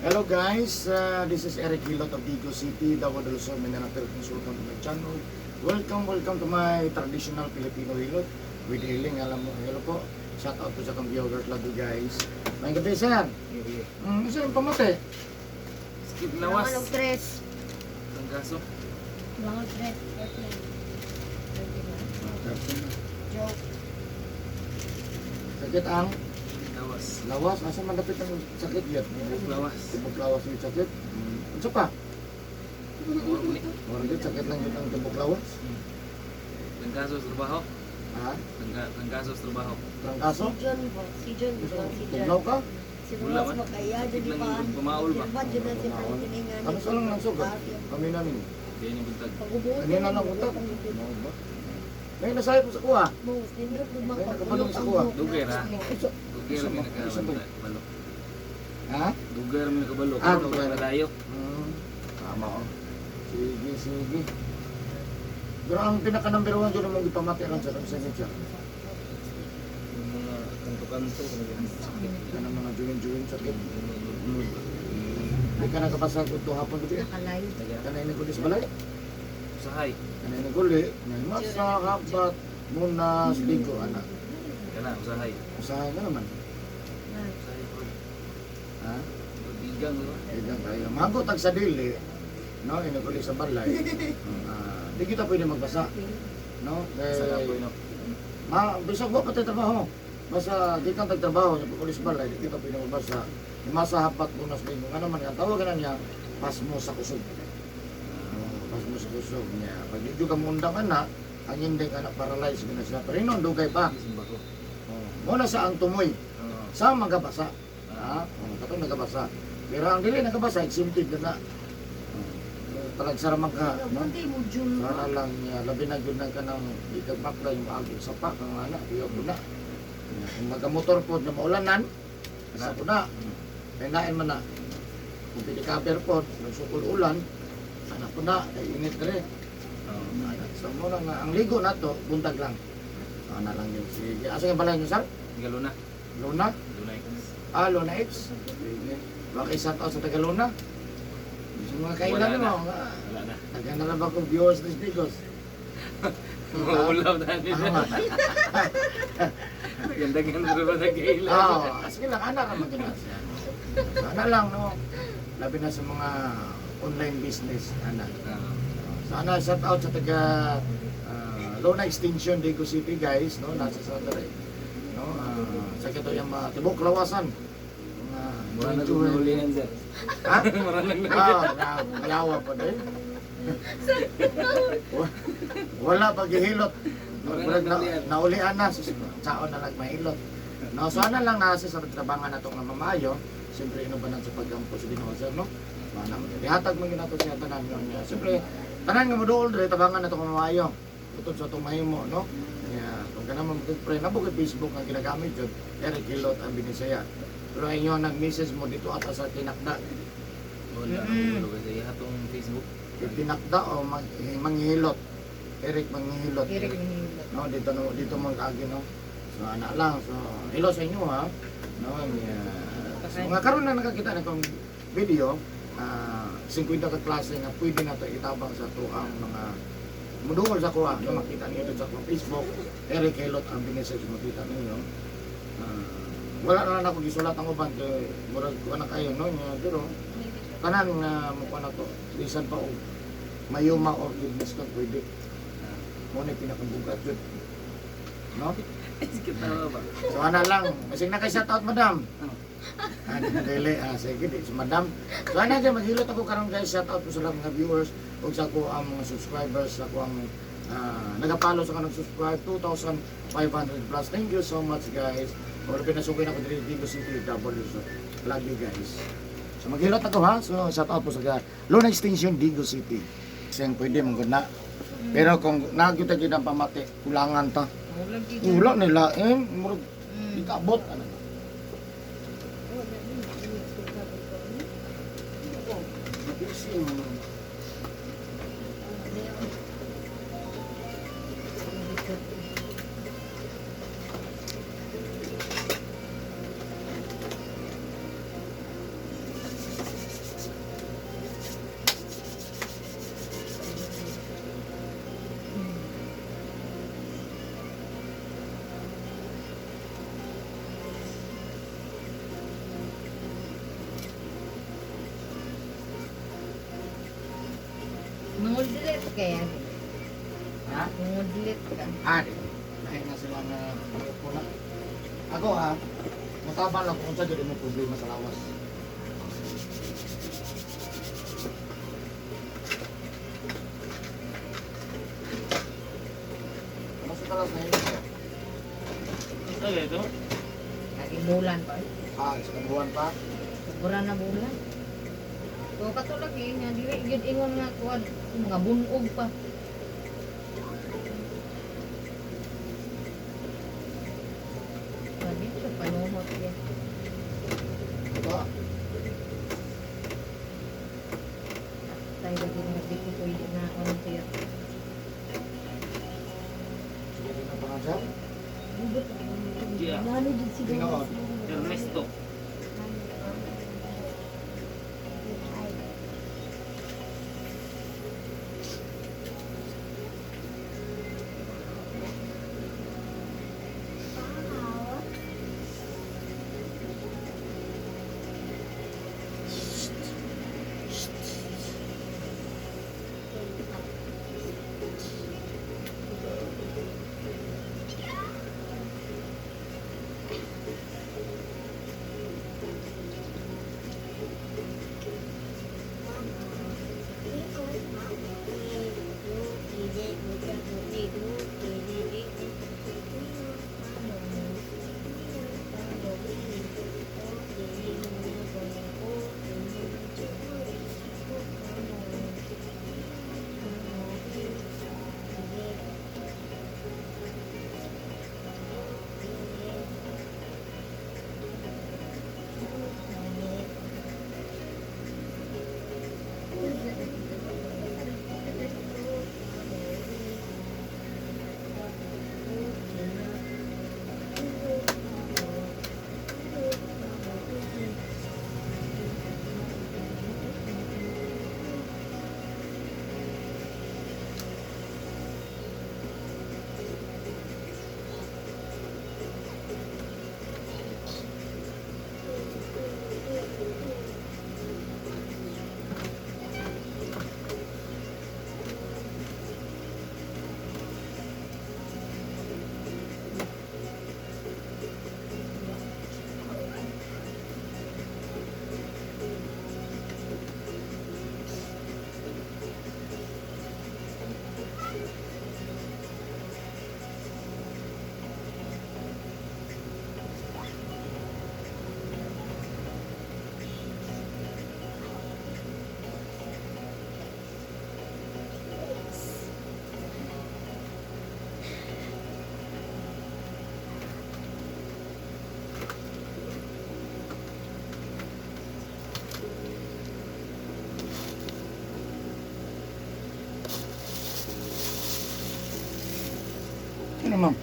Hello guys, this is Eric Hilot of Digo City, Davao del Sur, Mindanao, Philippines. Welcome to my channel. Welcome to my traditional Filipino hilot with healing. Alam mo, hello po. Shout out to sa kong viewers, love you guys. May gabi sir. Isa yung pamate. Skip lawas. Langan og tres. Ang gaso. Langan og tres. Joke. Sakit ang Lawas. lawas. Asa malapit ang sakit yun? Lawas. Tibok lawas yung sakit. Ano pa? Murni. Morgan, sakit lang yun ang tibok lawas. Ang gaso sa trabaho. Ha? Ang gaso sa trabaho. Trangkaso? Si John po. Si John. Si Tugnaw John. ka? Si Wala Ross man. makaya. Jadi Biglang pa. pumaul ba? Ba, John na siya pang tiningan. Ano sa lang nagsugat? Kami namin. Kaya niya buntag. Pag-ubuot. Kanina lang utak. May nasabi po sa kuha. Most, nindot mo May nakabalong sa kuha. Duger ha. Isa. Duger Isa may ba? Isa ba? nakabalo. Ha? Duger may nakabalo. Ah, Duger duger. na tayo. Tama o. Sige. Pero ang pinaka-number 1 dyan naman ipamati rin sa signature. Yung mga kanto-kanto. Sakit. Yan ang mga juwin-juwin sakit. Hindi ka nakapasa ko ito hapon gabi. Nakalayo. Kanay ni Kulis Balay. Usahay. Kanay ni Kuli. May masa, habat, munas, ligo, anak. Kana, usahay. Usahay na naman. Usahay po. Ha? Bigang no? Ilang kayo. Magutag sa dili. No, inaguli sa balay. Di kita pwede magbasa. No? Sa po no. Bisag mo pati trabaho. Basta di kang tagtrabaho sa pulis balay, di kita pwede magbasa. Masa hapat bunas linggo. Ano man yan? Tawagan na niya, pasmo sa kusog. Pasmo sa kusog niya. Pag di ka mundang anak, ang hindi ka na paralyze na siya. Pero yun, dugay pa. Simba ko. Muna sa ang tumoy. Oo. Sa magabasa. Ha? Katong nagabasa. Pero ang dili nagabasa, exempted na na. Talagsara ka. No? Hindi mo, Jun. Para lang niya, labi na yun ka ng ikagmakla yung agit sa pa, kang anak, iyo ko na. Kung magamotor po na maulanan, isa ko na. Kainain man na. Kung pinikaber po, nagsukul ulan, anak ko na, ay init na rin. So muna nga, ang ligo na to, buntag lang. Anak lang yun. Sige, asa yung balay nyo, sir? Galuna. Luna? Lunay. Luna X. Sige. Baka isang taon sa Tagaluna. Sa mga kailan Wala na. mo, Wala na. naganda na ba kong viewers ng Stigos? Maulaw na nila. Ganda-ganda ba na kaila? Oo, sige lang, anak naman ganun siya. Sana lang, no? Labi na sa mga online business, anak. Sana shout out sa taga Lona Extension, Digo City, guys, no? Nasa sa dere. No? Sa kito yung mga tibok lawasan. Mura na kung nahulihan sir. Ha? Mura na Malawa pa din. Wala paghihilot. Naulian na, saon na lang mahilot. No, so ano lang nasa sa trabangan na itong mamayo, siyempre inubanan sa paggampo sa Ginoo sir, no? Dihatag mo ginato siya tanan yun. Siyempre, tanan nga mo dool, dre tabangan na itong mamayo. Utod sa itong mahimo, no? Kung ka naman mag-pray, nabukid Facebook nga ginagamit yun, Eric Hilot ang binisaya. Pero inyo nag-message mo dito at sa tinakda. Wala. Wala kasi hatong Facebook. Tinakda o manghihilot. Eric manghihilot. Eric Manila. No, dito mo lagi, no? So, anak lang. So, hello sa inyo, ha? No, so, mga karon na nakakita na itong video, 50 ka klase nga pwede na ito itabang sa tuang mga mudungol sa kuha. No, makita niyo ito sa Facebook. Eric Hilot ang binisay sa makita ninyo. Wala na lang ako gisulat ang uban kay murag ko na kayo, no? Pero, kanan nga mukha na to. Lisan pa o mayuma or kidneys ka pwede. Muna yung pinakabugat yun. No? Sige tawa ba? So ana lang, masig na kay shout out madam. Ano dili sige di si madam. So ana dyan maghilot ako karon guys, shout out ko sa mga viewers ug sa ko ang mga subscribers sa ko ang nagapalo sa kanang subscribe 2,500 plus. Thank you so much guys. Or pinasugay na ko diri Digo City double so love you guys. So maghilot ako ha. So shout out po sa Lona Extension Digo City. Siyang pwede mong guna. Pero kung nakita kita ang pamati, kulangan ta. Wala nila murag ikabot ano. kaya. Ha? Mudlit ka. Di. Dahil na sila na pula. Ako matabang lang kung sa dili mo problema sa lawas. Ano sa talas na yun? Ano ito? Laging bulan pa. Sa buwan pa. Sobra na bulan. So katulad nga dili gyud ingon nga kuan mga bunog pa. Sabi sa panuhot yan. Ito. Tayo lagi nga di ko pwede na ano siya. Sige na pa nga siya. Dia. Lalo din siguro. Tingnan mo. Ernesto. Ano ma'am?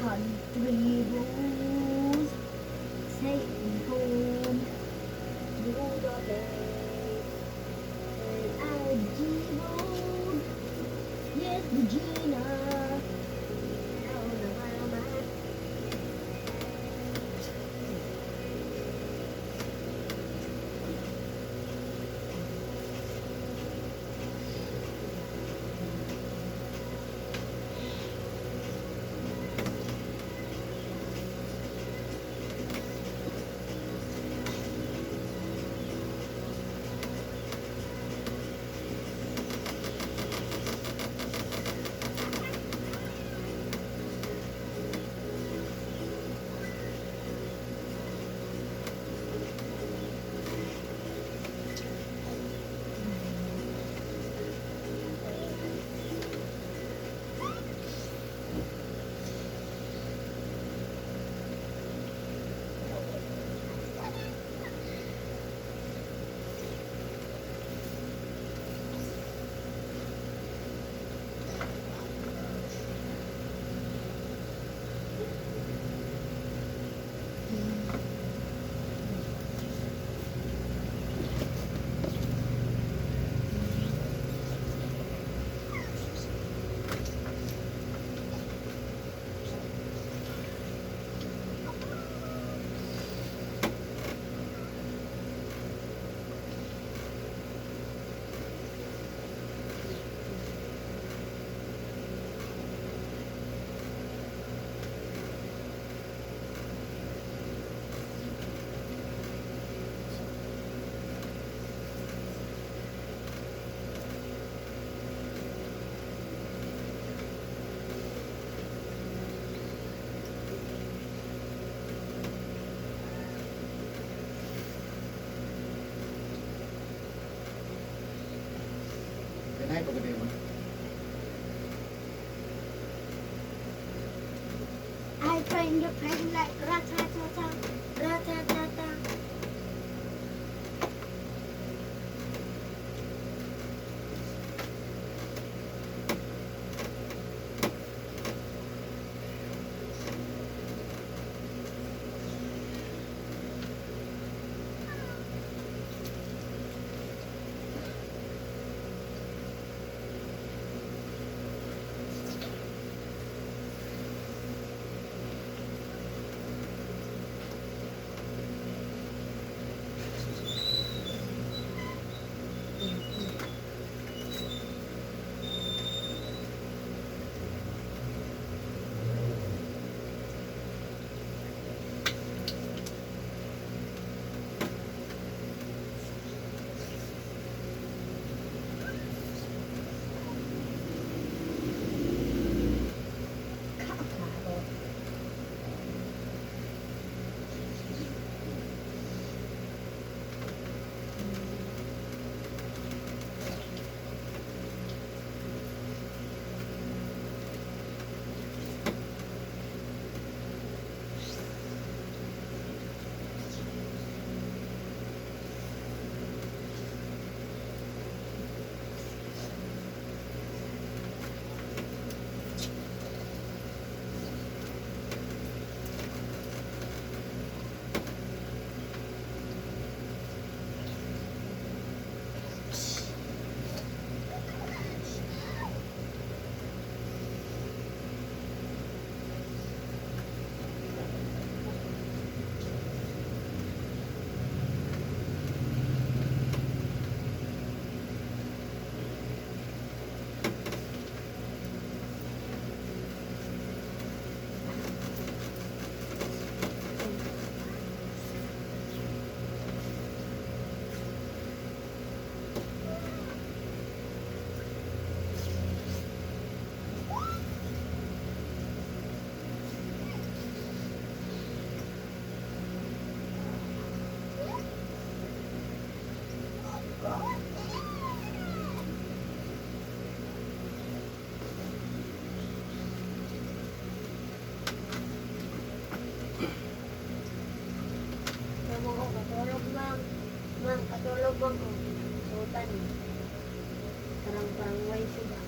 Country roads take me home to the bay. Algae road, yes, the Ay, pagkatay mo. I find the pen like ratatata, ratatata. Kamu ko katulog bang? Mang, katulog bang ko? Sultan. Parang way sila.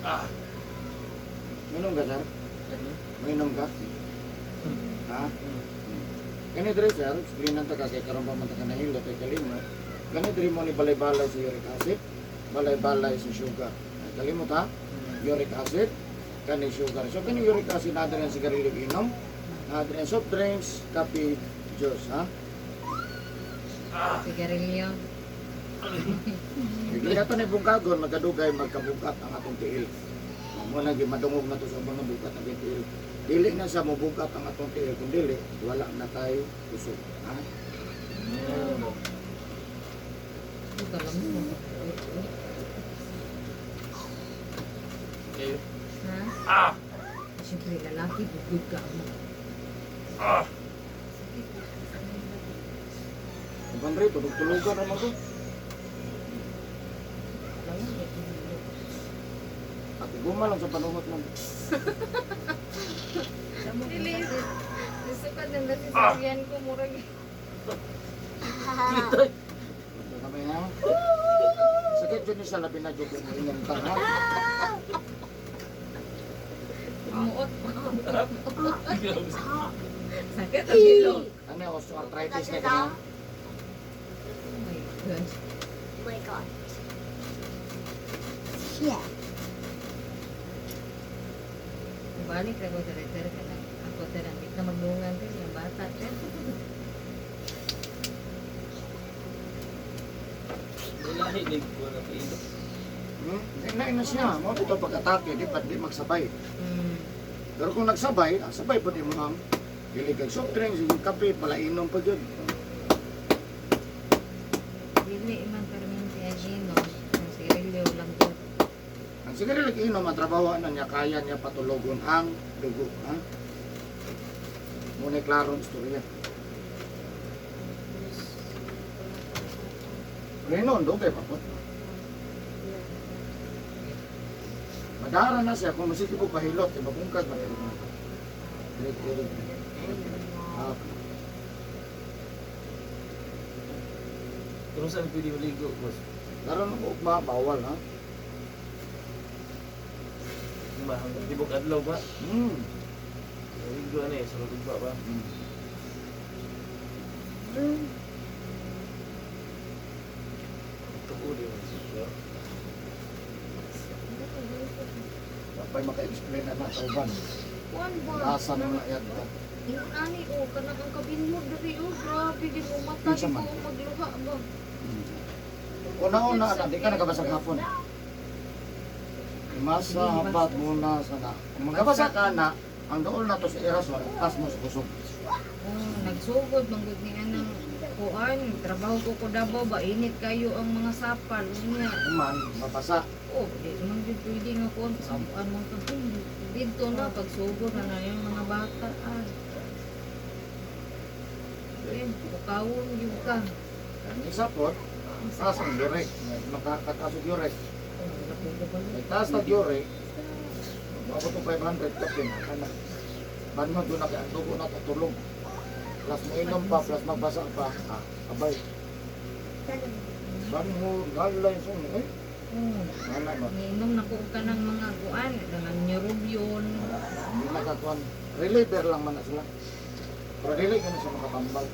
Ah. Minum ka, sir? Minum ka? Ha? Kani diri sir, screenan ta kasi karon pa man ta kanahilo tay kalimo. Kani diri mo ni balay-balay sa uric acid, balay-balay sa sugar. Kalimot ha? Uric acid, kani sugar. So kani uric acid na diri ang sigarilyo inom, na diri ang soft drinks, coffee, juice, ha? Sigarilyo. Bigla to ni bungkagon magkadugay magkabukat ang atong tiil. Mo na madungog na to sa mga bukat ang tiil. Dili na sa mubukat ang atong tiil kun dili wala na tayo usok, ha? Ito lang mo. Okay. Ha? Ah. Siyempre, lalaki, bugod ka mo. Ah. Ibang rito, tulugan naman ko. Alam mo, hindi ko dili. At guma lang sa panungot mo. Alam mo, dili. Nasukat ng nasisaryan ko, murag. Kitay. Ito kami ha. Sakit yun yung sa labi na dyan kung inyong ka ha. Muot. Grabe. Sakit ang ilong. Ano yung osteoarthritis na kanya? Oh my God. Oh my God. Yeah. Balik ako sa letter ka na. Ako tara, hindi na maglungan din yung bata. Nilahi na yung buwan na kailo. Inain na siya. Mo ito pag-atake, di pa di magsabay. Hmm. Pero kung nagsabay, sabay pa di mo ang iligag soft drinks, yung kape, palainom pa dyan. Dili man permanente agino. Ang sigarilyo lang dyan. Ang siguro inom ang trabaho na niya, kaya niya patulogon ang dugo. Ha? Muna klaro ang istorya. Renon, doon kayo papot. Madara na siya, kung masiti po pahilot, iba bungkag ba tayo? Dirit-dirit. Pero saan pwede maligo, boss? Laro na po ba, bawal ha? Mahang tibok adlaw ba? Maligo na eh, sa lubog ba? Tuko din. Kapay maka-explain na natauban. Kuan ba? Asa na na yan. Yung ani o, kanang ang kabinhod dari o, grabe din mo mata, Kinsa di man? ko magluha ba? Una-una, di ka nakabasag hapon. Masa habat muna sana. Kung magkabasa ka na, ang doon na to sa iras mo, tas mo sa kusog. Oh, nagsugod, manggod ni anang kuan, trabaho ko Davao ba, init kayo ang mga sapal. Niya, Kuman, mabasa. oh, di naman din pwede nga kuan, sabuan mo ito. Dito na, pagsugod na yung mga bata. Eh, bukawon yung ka. Ang isa po, taas ang direk. Makakatasog direk. May taas na direk. Ako itong 500 kapin. Ban mo doon na kaya ang dugo na tutulog. Plus mo inom pa, plus magbasa pa. Abay. Ban mo galay sa eh. Wala ba? Niinom na ko ka ng mga kuan, ng neurobion. Hindi nakakuan. Reliever lang man na sila. Pero dili ka na siya makatambal.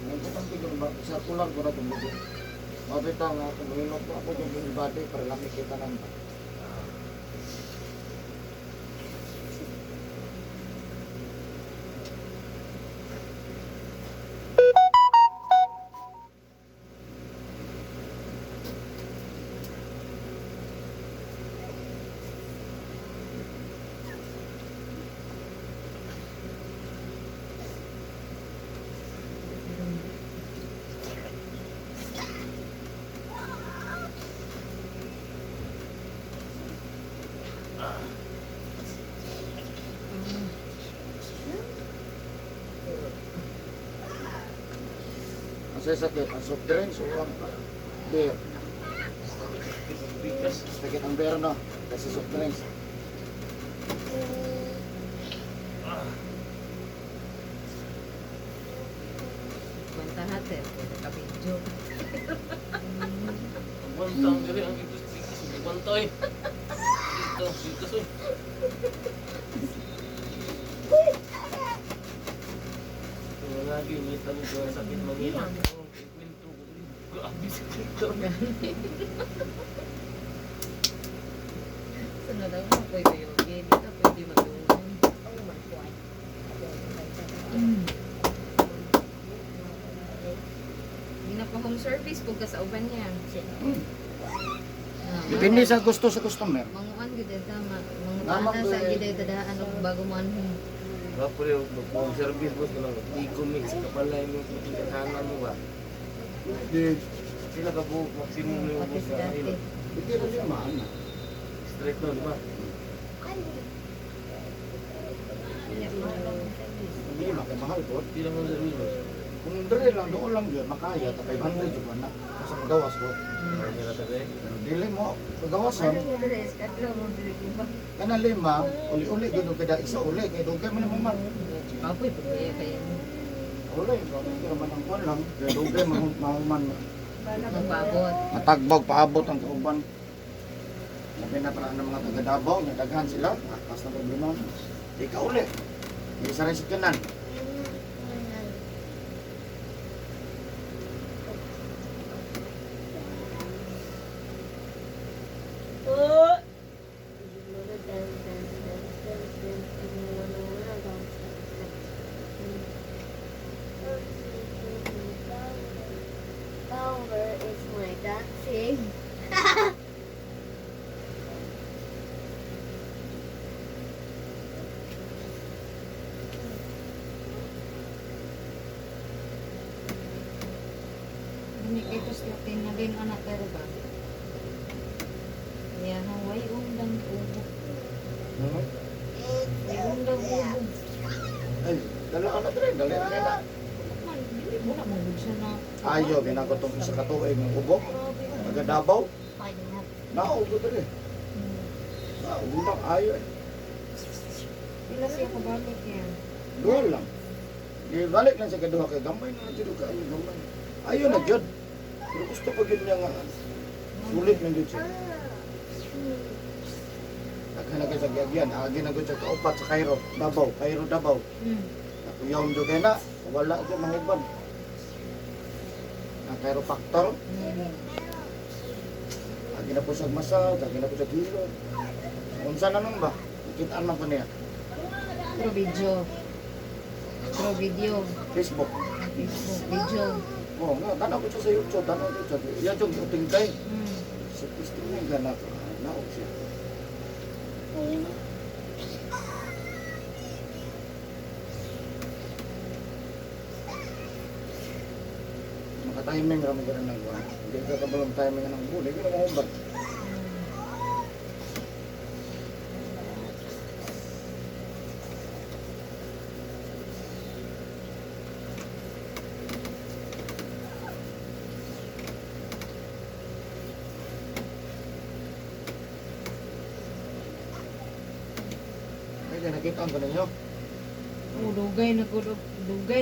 Ang putang tigil ba? Circular ko na itong dugo. Mabita nga, kung inom ko ako yung body para lamig kita ng Ang sakit, ang soft drinks o ang beer. Bigas. Sakit ang beer no, kasi soft drinks. Kwenta natin, kabidyo. Bantang diri ang bigas. Hindi bantay. Dito, bigas oy. Ito lagi, may tabo ko ang sakit Manila. Kwento ko. Grabe sa kwento. Sunod ako mo, pwede yogi. Di ka pwede mag-uwan. Hindi na pa home service, pag ka sa uban niya. Depende sa gusto sa customer. Manguan gid tama. Naman Manguan sa ko eh. gid tadaan og bago mo anhon. Wapre mag service boss ko lang. Iko mix kapalay mo kanan mo ba. Di, Sila ka buhok maximum yung Pati boss sa na dati. hilo. hindi na siya mahal na. Straight no, di ba? Hindi makimahal po. Hindi naman sa hilo. Kung dali lang, doon lang yun, makaya, tapay 500 yung anak. Kasi magawas ko. Marami na tayo. Pero dili mo, magawasan. Ano yung dress? Katlo mo dili ba? Kana 5, uli-uli, gano'n kada isa uli, kaya dugay mo naman man. Papoy pagkaya kaya mo. Uli, kaya naman ang kuwan lang, kaya dugay mahuman. Magpabot. Matagbog, paabot ang kauban. Labi na pala ng mga taga-Davao, nadaghan sila, atas na problema. Ikaw uli, isa rin sa kanan. Where is my dancing? Ini kay tos latin na din anak pero ba? Ya way undang ubo. Way undang ubo. Ay, dala ka na rin, dali na nila. Man, dili mo na mo siya na. Ayo, binagotong isa katuig ng ubok, taga-Davao, naubo rin. Naubo lang, ayo eh. Pila siya kabalik yan. Duha lang. Di balik lang sa kaduha kay gamay na dito kayo gamay. Ayo na jud. Pero gusto ko gyud niya nga sulit man jud siya. Naghanap sa gagyan, agi na gud sa kaupat sa Cairo, Davao, Davao. Nakuyaw jud kay na, wala jud mahuban. Na Cairo factor, agi na po sa massage, agi na po sa kilo. Unsa na nun ba? Kitaan man ko niya. Pro video. Pro video. Facebook. Facebook video. Oh, nga, tanaw ko siya sa YouTube, tanaw ko siya. Yan yung utingkay. Hmm. Sa gusto niya ganap. Naog siya. Maka-timing rami ka rin ng buwan. Hindi ka kabalang timing ng buwan. Hindi ka na mahumbat. Ay, nakita ang ninyo. Oh, dugay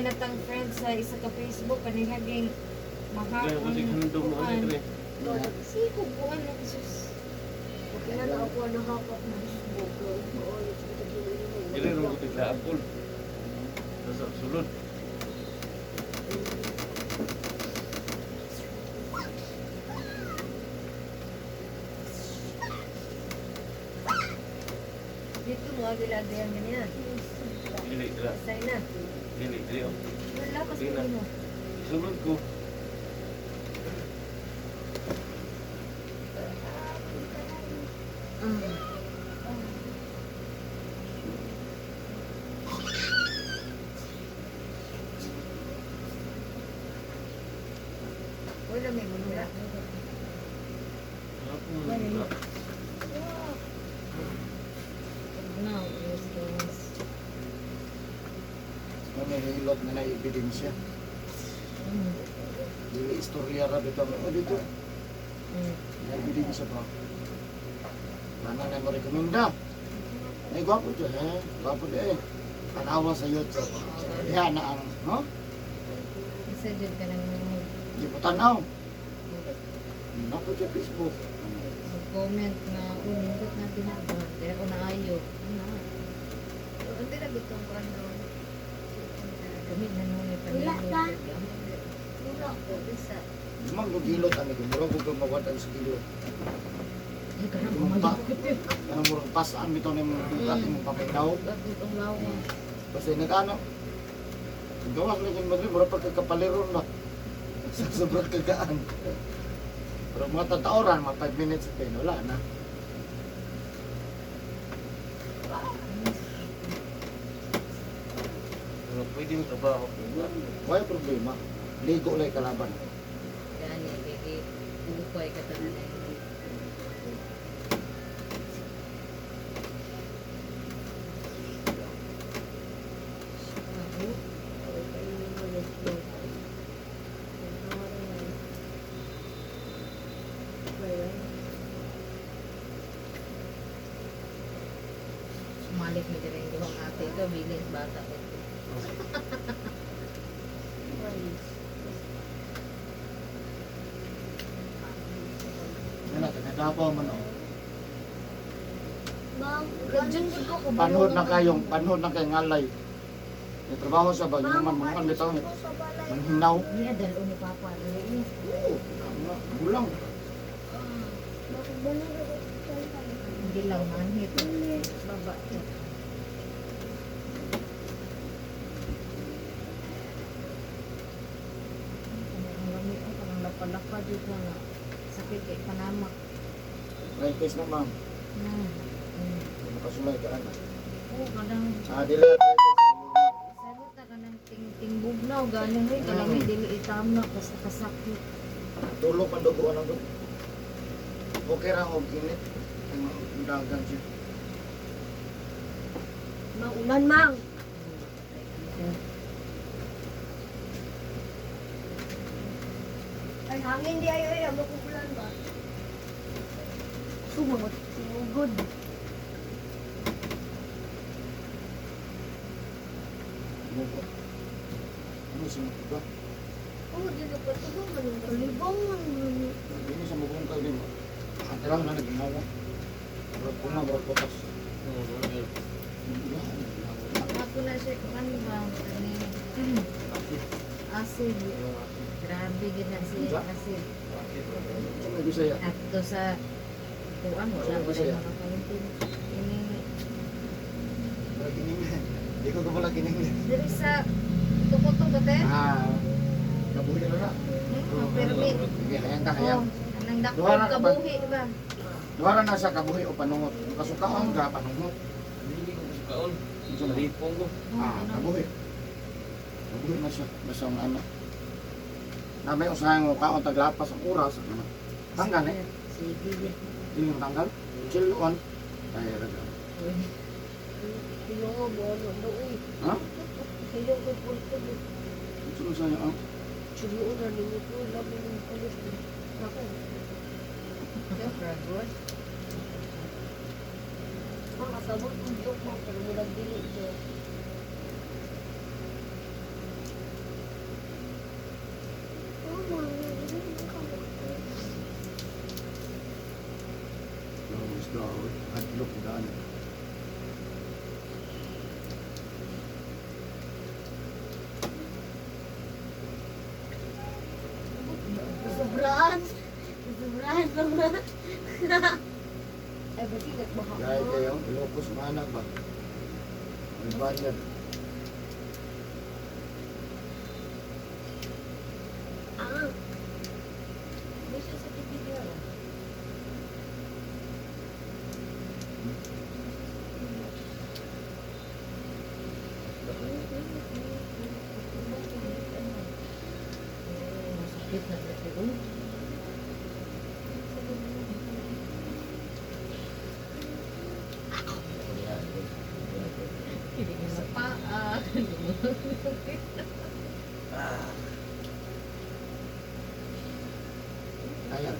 na tang friends sa isa ka Facebook kanihaging Kaya kasi handong mo ano rin. Siko buwan ng sus. Kailan ako nakakap na Facebook? Dili rin ko tigla apol. Nasa sulod. Dito mo, agilado yan ganyan. Dili dila. Say na. Dili dili. Wala ka Di na. sa mo. Sulod ko. Wala may muna. Ako Now, yes, yes. May hilot na na-ebidensya. Dili istorya ra dito. O dito. Na-ebidensya pa. Mana na mo rekomenda. Ay, gwapo dyan eh. Gwapo dyan eh. Panawa sa YouTube. Yan na ang, no? Isa dyan ka nang Di po tanaw. Napo dyan Facebook. mag-comment na unindot na binabot. Kaya ko na ayo. Hindi na bitong ko ano. Gamit na nung may Wala ka. panilog. Wala ko. Isa. Mang lugilot ano ko. Murag ko gumawad ang skilot. Ay, karang Gumpa. kumalikot yun. Anong murag pasaan bito ni mong dugat ni mong paminaw. Bakit ang lawa? Kasi nag-ano. Gawas lang yung magli. Murag pagkakapaliron ba. Sa sobrang kagaan. Pero mga tataoran, mga 5 minutes din. Wala na. Pero pwede mo trabaho. Wala problema. Ligo lang yung kalaban. Gani, bigi. Hindi ko ay katanan ay. Ikaw bilis bata ko. Wala, taga-Davao man o. Bang, Diyan ko ko Panhod na kayong ngalay. May trabaho sa ba, yung man bitaw niya. sa balay. Manhinaw. Niya dalo ni papa dali. Oo, bulang. Bakit ba na Hindi lang manhit. Baba. Ang lamig ay parang lapad-lapad dito na sakit kay panamak. Right case na ma'am. Hmm. Makasulay ka na. Oo, kadang Dili na right case. sabot na ka ng ting-tingbog na o galing rin kalami dili itama basta kasakit. Tulog pa dugo ang dugo. Okay ra og init. Ang dagan siya. Maulan, mang. Ay, hangin di ayo ay makukulan ba? Sumagot. Sumugod. Mugo. Ano sa mugo ba? Oh, di na patulong man yung kalibangan. Hindi sa mugong ka din. Ang tiraw na naginawa. Bro, kuna bro potas. Ako na siya kan ba ani acid. Grabe gid na siya acid. Ano Bisaya? Ato sa tuan wala ko Bisaya. rin makakaintin. Ini Hindi ko wala kining. diri sa tukoto ba te? Kabuhi na na. Permit. Sige, hayang ka, Oh, hayang. anang dako Duha na ka ba? kabuhi ba? Duwara na sa kabuhi o panungot. Kasukaon ka, panungot. Hindi ko kaon. Sa ripong ko. Kabuhi. Kabuhi na siya. Basta ang ano. Namay usahan mo kaon taglapas ang oras. Ano? Tanggal eh. Sige. Hindi yung tanggal. Chill on. Ay, raga. Sino nga ba? Ano uy? Ha? Sino ko punto mo? Ito sa iyo. Sino na ninyo ko? Labi ng kalis. Ako. Good. Ang kasabot ng joke mo. Pero mo nagdili joke. Lawis daw. Hadlok daan. Sobraan. Sobraan lang na. Ay, ba't ikat ba ako? Gaya kayo. Ilocos manag ba? May banyan. Ah. Bisa sa TV niya. Sakit na kasi. Hindi ko sa paa. Kaya.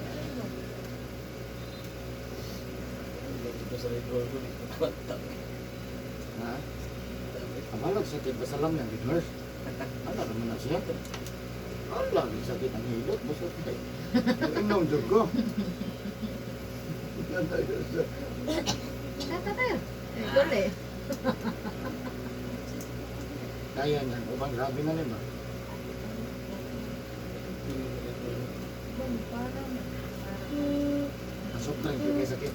Dito sa ripong ko. Di ko kwanta. Ha? Amalag sakit ba sa lamyan, di nurse? Ano naman na siya? Ala, sakit ang hilot. Basta tayo. Inom dyan ko. Tata tayo. Gole. Kaya niyan. Ubang grabe na rin ba? Parang Pasok na rin kay sakit.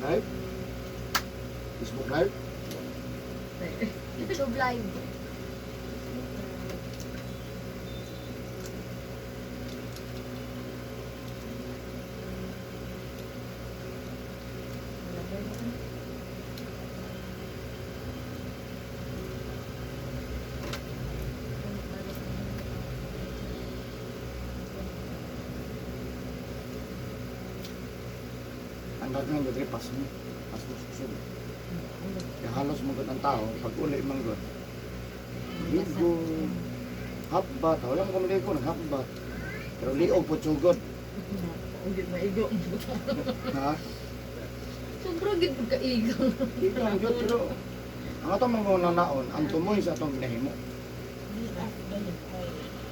Live? Facebook live? YouTube live. Ang gagawin ko dito, pas mo. Pas mo susunod. Kaya halos mangod ang tao, pag uli mangod. Ligo, habbat, wala mo kami ligo, naghabbat. Pero liog po tsugod. Hindi maigo. Ha? Sobrang gid pagkaigo. Ikaw ang Diyos, pero ang atong mga nanaon, ang tumoy sa atong ginahimo.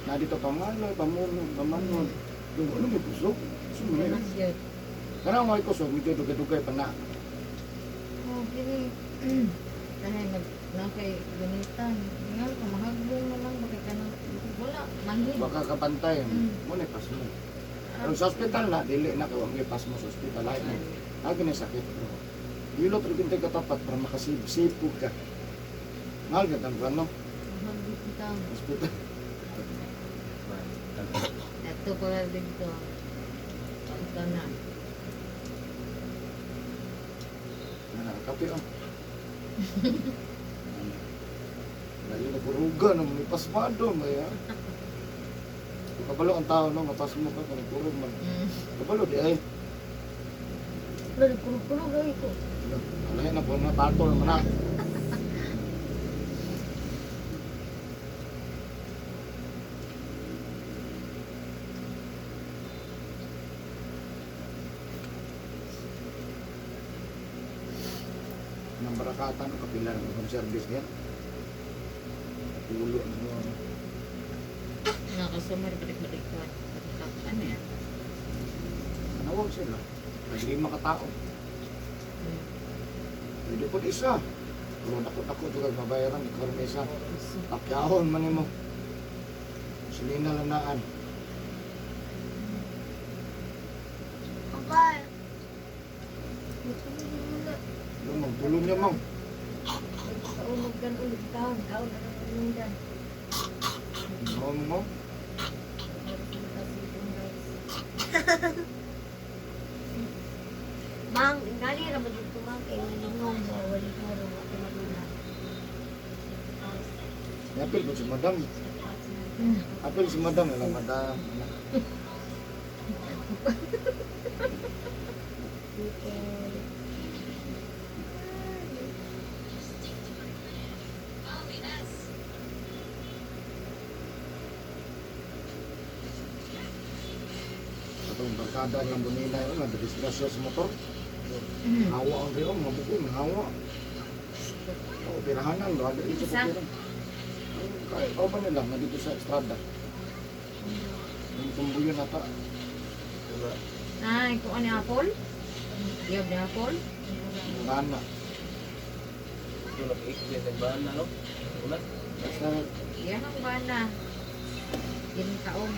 Na dito pamaloy, pamunod, pamanod. Yung ano may kusog? Sumili. Masyad. Karang mga kusog, medyo dugay-dugay pa na. Oh, kini. Dahil nakay gunitan. Nga, kamahagbong na lang. Bakit ka na, wala, manhid. Baka kapantay, Mm. muna pas mo. Pero sa ospital na, dili na kawang pas mo sa ospital. Ay na, lagi na sakit. Dilo, pero kintay katapat para makasipog ka. Mahal ka tang ano, Mahagbong kita. ospital. Ito pala dito. Ito na. Kape oh. Dali na kuruga na may pasmado may ha. Kabalo ang tao no, mapas mo ka kung kurog man. Kabalo di ay. Lagi kurang-kurang lagi ko. Alay na po na tato naman na. Nang barakatan o kapila ng home service niya. Tulo na mo. Nakasumar balik-balik ka. Ano yan? Anawag sila. Kasi makatao. Pwede po isa. Pero nakot-nakot ito mabayaran. Ikaw rin isa. Takyahon man mo. Silina lang naan. Papa. Gusto mo muna. Yung magtulong niya mang. Kaunag kan ulit taon. Kaon na lang umundan. Ano mo? Mang, gali ra ba dito mang kay nalingong mo wali mo ro ako maguna. Apil po si madam. Apil si madam. Alam madam. Atong barkada ng bunina yun. Nagdisgrasya sa motor. Hawa ang rin. Mga bukong. Hawa. O, pirahanan. Ada dito sa Isa? pirang. Kaya pa ba nila? Nandito sa estrada. Yung kumbuyo na ta. Diba? Ay, kung ano yung apple? Yab na apple? Ngana. Ito nag-explain ng bahan na, no? Ulat. Basta Yan ang bana. Ginkaon